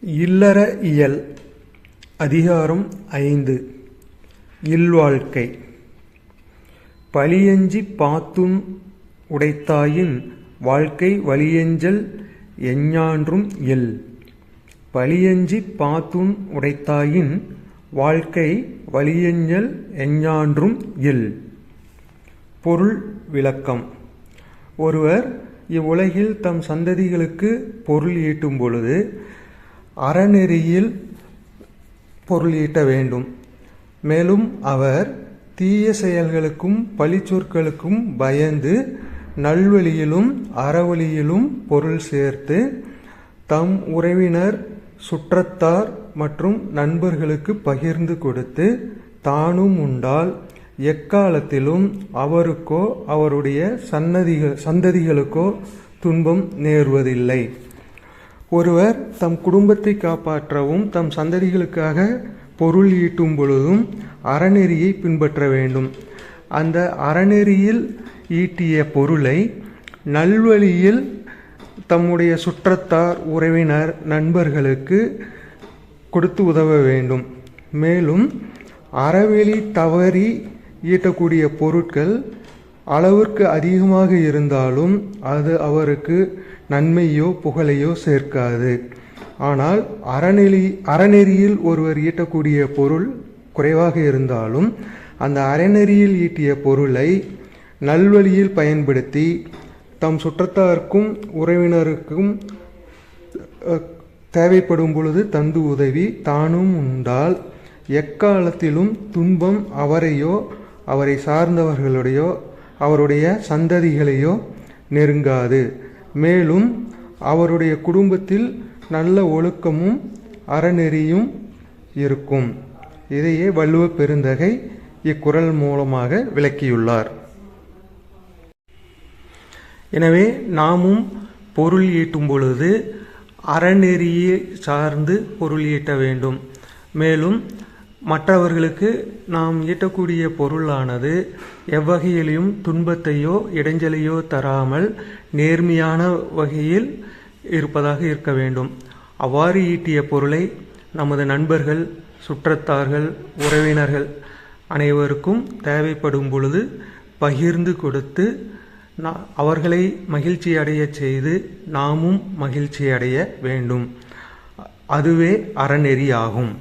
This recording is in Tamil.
இல்லற இயல் அதிகாரம் 5 இல்வாழ்க்கை. பழியஞ்சி பாத்துன் உடைத்தாயின் வாழ்க்கை வலியஞ்சல் எஞ்ஞான்றும் இல். பழியஞ்சி பாத்துன் உடைத்தாயின் வாழ்க்கை வலியஞ்சல் எஞ்ஞான்றும் இல். பொருள் விளக்கம். ஒருவர் இவ்வுலகில் தம் சந்ததிகளுக்கு பொருள் ஈட்டும் பொழுது அறநெறியில் பொருள் ஈட்ட வேண்டும். மேலும் அவர் தீய செயல்களுக்கும் பழிச்சொற்களுக்கும் பயந்து நல்வழியிலும் அறவழியிலும் பொருள் சேர்த்து தம் உறவினர், சுற்றத்தார் மற்றும் நண்பர்களுக்கு பகிர்ந்து கொடுத்து தானும் உண்டால் எக்காலத்திலும் அவருக்கோ அவருடைய சந்ததிகளுக்கோ துன்பம் நேர்வதில்லை. ஒருவர் தம் குடும்பத்தை காப்பாற்றவும் தம் சந்ததிகளுக்காக பொருள் ஈட்டும் பொழுதும் அறநெறியை பின்பற்ற வேண்டும். அந்த அறநெறியில் ஈட்டிய பொருளை நல்வழியில் தம்முடைய சுற்றத்தார், உறவினர், நண்பர்களுக்கு கொடுத்து உதவ வேண்டும். மேலும் அறவெளி தவறி ஈட்டக்கூடிய பொருட்கள் அளவிற்கு அதிகமாக இருந்தாலும் அது அவருக்கு நன்மையோ புகழையோ சேர்க்காது. ஆனால் அறநெறியில் ஒருவர் ஈட்டக்கூடிய பொருள் குறைவாக இருந்தாலும் அந்த அறநெறியில் ஈட்டிய பொருளை நல்வழியில் பயன்படுத்தி தம் சுற்றத்தாருக்கும் உறவினருக்கும் தேவைப்படும் பொழுது தந்து உதவி தானும் உண்டால் எக்காலத்திலும் துன்பம் அவரையோ அவரை சார்ந்தவர்களுடையோ அவருடைய சந்ததிகளையோ நெருங்காது. மேலும் அவருடைய குடும்பத்தில் நல்ல ஒழுக்கமும் அறநெறியும் இருக்கும். இதையே வள்ளுவ பெருந்தகை இக்குறள் மூலமாக விளக்கியுள்ளார். எனவே நாமும் பொருள் ஈட்டும் பொழுது அறநெறியை சார்ந்து பொருள் ஈட்ட வேண்டும். மேலும் மற்றவர்களுக்கு நாம் ஈட்டக்கூடிய பொருளானது எவ்வகையிலும் துன்பத்தையோ இடைஞ்சலையோ தராமல் நேர்மையான வகையில் இருப்பதாக இருக்க வேண்டும். அவ்வாறு ஈட்டிய பொருளை நமது நண்பர்கள், சுற்றத்தார்கள், உறவினர்கள் அனைவருக்கும் தேவைப்படும் பொழுது பகிர்ந்து கொடுத்து அவர்களை மகிழ்ச்சி அடைய செய்து நாமும் மகிழ்ச்சி அடைய வேண்டும். அதுவே அறநெறி ஆகும்.